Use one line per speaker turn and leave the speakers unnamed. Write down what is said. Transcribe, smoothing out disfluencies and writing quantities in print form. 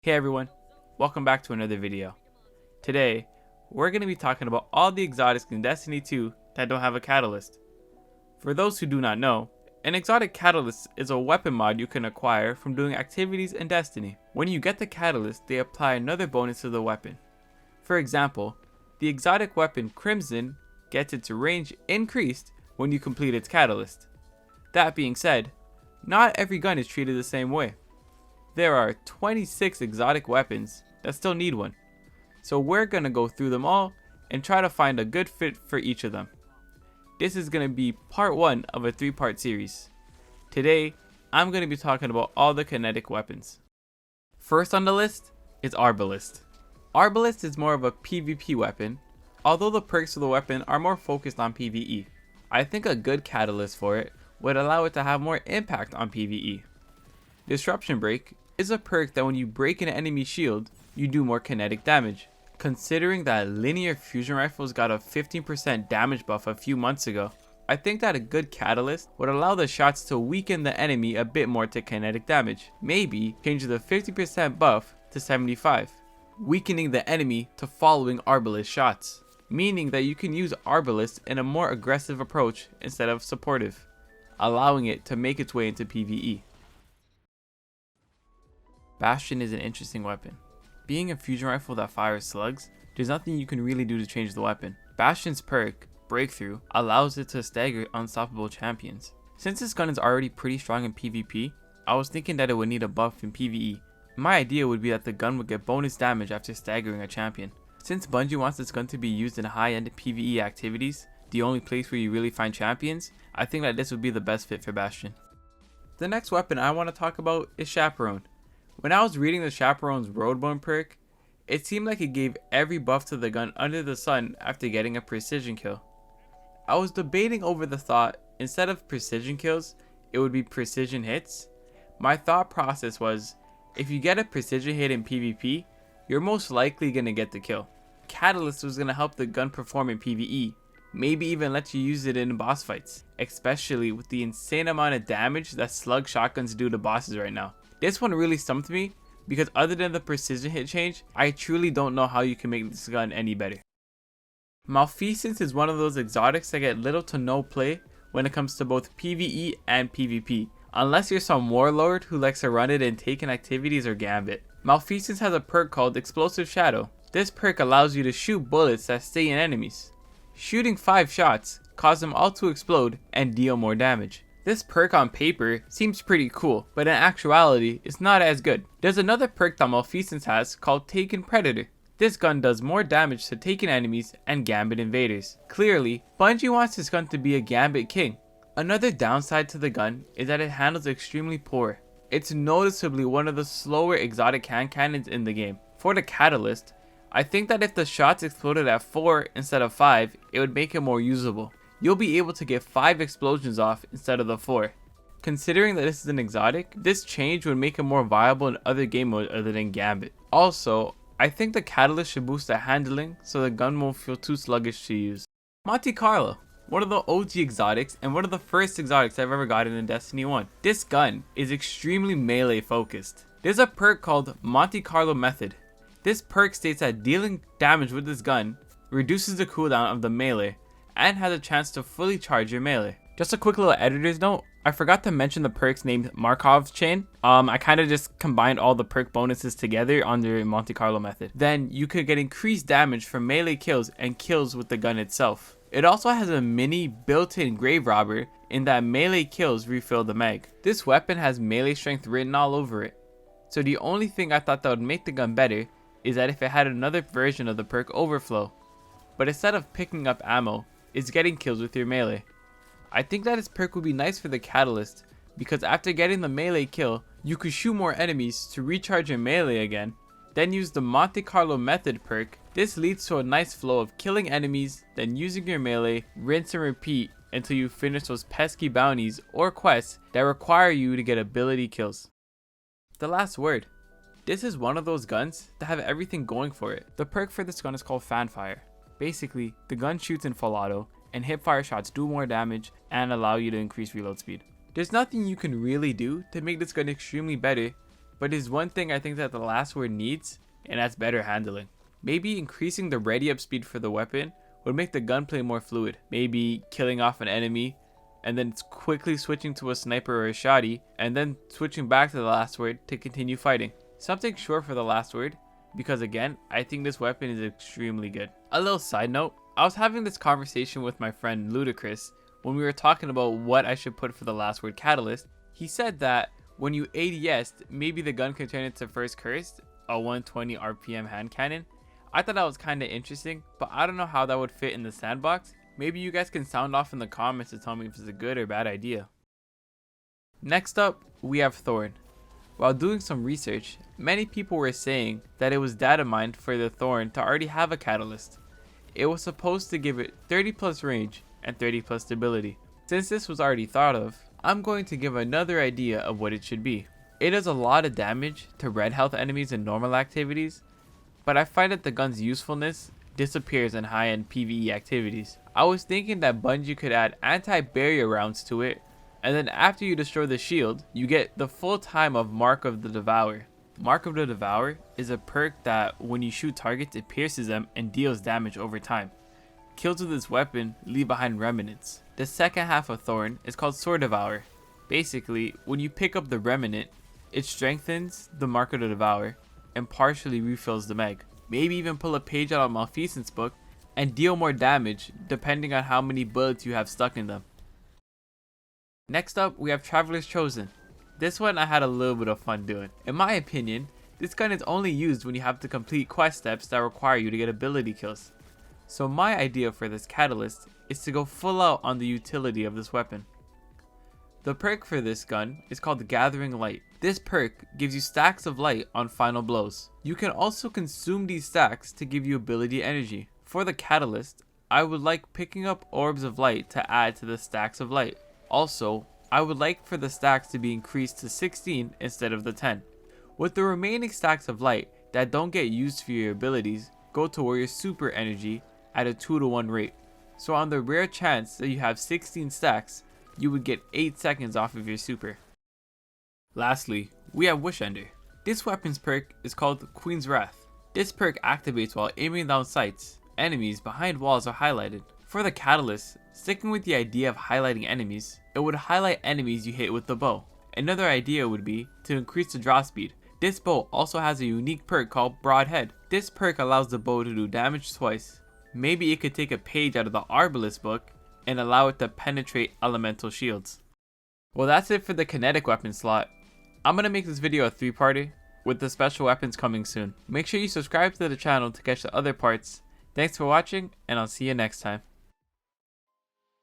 Hey everyone, welcome back to another video. Today, we're going to be talking about all the exotics in Destiny 2 that don't have a catalyst. For those who do not know, an exotic catalyst is a weapon mod you can acquire from doing activities in Destiny. When you get the catalyst, they apply another bonus to the weapon. For example, the exotic weapon Crimson gets its range increased when you complete its catalyst. That being said, not every gun is treated the same way. There are 26 exotic weapons that still need one, so we're going to go through them all and try to find a good fit for each of them. This is going to be part 1 of a 3-part series. Today, I'm going to be talking about all the kinetic weapons. First on the list is Arbalist. Arbalist is more of a PvP weapon, although the perks of the weapon are more focused on PvE. I think a good catalyst for it would allow it to have more impact on PvE. Disruption Break is a perk that when you break an enemy shield, you do more kinetic damage. Considering that linear fusion rifles got a 15% damage buff a few months ago, I think that a good catalyst would allow the shots to weaken the enemy a bit more to kinetic damage. Maybe change the 50% buff to 75, weakening the enemy to following Arbalist shots, meaning that you can use Arbalist in a more aggressive approach instead of supportive, allowing it to make its way into PvE. Bastion is an interesting weapon. Being a fusion rifle that fires slugs, there's nothing you can really do to change the weapon. Bastion's perk, Breakthrough, allows it to stagger unstoppable champions. Since this gun is already pretty strong in PvP, I was thinking that it would need a buff in PvE. My idea would be that the gun would get bonus damage after staggering a champion. Since Bungie wants this gun to be used in high-end PvE activities, the only place where you really find champions, I think that this would be the best fit for Bastion. The next weapon I want to talk about is Chaperone. When I was reading the Chaperone's Roadburn perk, it seemed like it gave every buff to the gun under the sun after getting a precision kill. I was debating over the thought, instead of precision kills, it would be precision hits. My thought process was, if you get a precision hit in PvP, you're most likely going to get the kill. Catalyst was going to help the gun perform in PvE, maybe even let you use it in boss fights, especially with the insane amount of damage that slug shotguns do to bosses right now. This one really stumped me because other than the precision hit change, I truly don't know how you can make this gun any better. Malfeasance is one of those exotics that get little to no play when it comes to both PvE and PvP, unless you're some warlord who likes to run it in Taken activities or Gambit. Malfeasance has a perk called Explosive Shadow. This perk allows you to shoot bullets that stay in enemies. Shooting 5 shots causes them all to explode and deal more damage. This perk on paper seems pretty cool, but in actuality, it's not as good. There's another perk that Malfeasance has called Taken Predator. This gun does more damage to Taken enemies and Gambit invaders. Clearly, Bungie wants this gun to be a Gambit king. Another downside to the gun is that it handles extremely poor. It's noticeably one of the slower exotic hand cannons in the game. For the catalyst, I think that if the shots exploded at 4 instead of 5, it would make it more usable. You'll be able to get 5 explosions off instead of the 4. Considering that this is an exotic, this change would make it more viable in other game modes other than Gambit. Also, I think the catalyst should boost the handling so the gun won't feel too sluggish to use. Monte Carlo, one of the OG exotics and one of the first exotics I've ever gotten in Destiny 1. This gun is extremely melee focused. There's a perk called Monte Carlo Method. This perk states that dealing damage with this gun reduces the cooldown of the melee and has a chance to fully charge your melee. Just a quick little editor's note, I forgot to mention the perks named Markov's Chain. I kind of just combined all the perk bonuses together under Monte Carlo Method. Then you could get increased damage from melee kills and kills with the gun itself. It also has a mini built-in grave robber in that melee kills refill the mag. This weapon has melee strength written all over it. So the only thing I thought that would make the gun better is that if it had another version of the perk Overflow. But instead of picking up ammo, it's getting kills with your melee. I think that this perk would be nice for the catalyst because after getting the melee kill, you could shoot more enemies to recharge your melee again, then use the Monte Carlo Method perk. This leads to a nice flow of killing enemies, then using your melee, rinse and repeat until you finish those pesky bounties or quests that require you to get ability kills. The last word. This is one of those guns that have everything going for it. The perk for this gun is called Fanfire. Basically, the gun shoots in full auto, and hipfire shots do more damage and allow you to increase reload speed. There's nothing you can really do to make this gun extremely better but there's one thing I think that the last word needs, and that's better handling. Maybe increasing the ready up speed for the weapon would make the gunplay more fluid. Maybe killing off an enemy and then quickly switching to a sniper or a shotty and then switching back to the last word to continue fighting. Something short for the last word, because again, I think this weapon is extremely good. A little side note, I was having this conversation with my friend Ludacris when we were talking about what I should put for the last word catalyst. He said that when you ADS'd, maybe the gun can turn into first cursed, a 120 RPM hand cannon. I thought that was kind of interesting, but I don't know how that would fit in the sandbox. Maybe you guys can sound off in the comments to tell me if it's a good or bad idea. Next up, we have Thorn. While doing some research, many people were saying that it was data mined for the Thorn to already have a catalyst. It was supposed to give it 30 plus range and 30 plus stability. Since this was already thought of, I'm going to give another idea of what it should be. It does a lot of damage to red health enemies in normal activities, but I find that the gun's usefulness disappears in high-end PvE activities. I was thinking that Bungie could add anti-barrier rounds to it, and then after you destroy the shield, you get the full time of Mark of the Devourer. Mark of the Devourer is a perk that when you shoot targets, it pierces them and deals damage over time. Kills with this weapon leave behind remnants. The second half of Thorn is called Sword Devourer. Basically, when you pick up the remnant, it strengthens the Mark of the Devourer and partially refills the mag. Maybe even pull a page out of Malfeasance book and deal more damage depending on how many bullets you have stuck in them. Next up, we have Traveler's Chosen. This one I had a little bit of fun doing. In my opinion, this gun is only used when you have to complete quest steps that require you to get ability kills. So my idea for this catalyst is to go full out on the utility of this weapon. The perk for this gun is called Gathering Light. This perk gives you stacks of light on final blows. You can also consume these stacks to give you ability energy. For the catalyst, I would like picking up orbs of light to add to the stacks of light. Also, I would like for the stacks to be increased to 16 instead of the 10. With the remaining stacks of light that don't get used for your abilities, go toward your super energy at a 2-to-1 rate. So on the rare chance that you have 16 stacks, you would get 8 seconds off of your super. Lastly, we have Wish Ender. This weapon's perk is called Queen's Wrath. This perk activates while aiming down sights. Enemies behind walls are highlighted. For the catalyst, sticking with the idea of highlighting enemies, it would highlight enemies you hit with the bow. Another idea would be to increase the draw speed. This bow also has a unique perk called Broadhead. This perk allows the bow to do damage twice. Maybe it could take a page out of the Arbalist book and allow it to penetrate elemental shields. Well, that's it for the kinetic weapon slot. I'm going to make this video a 3-parter with the special weapons coming soon. Make sure you subscribe to the channel to catch the other parts. Thanks for watching, and I'll see you next time.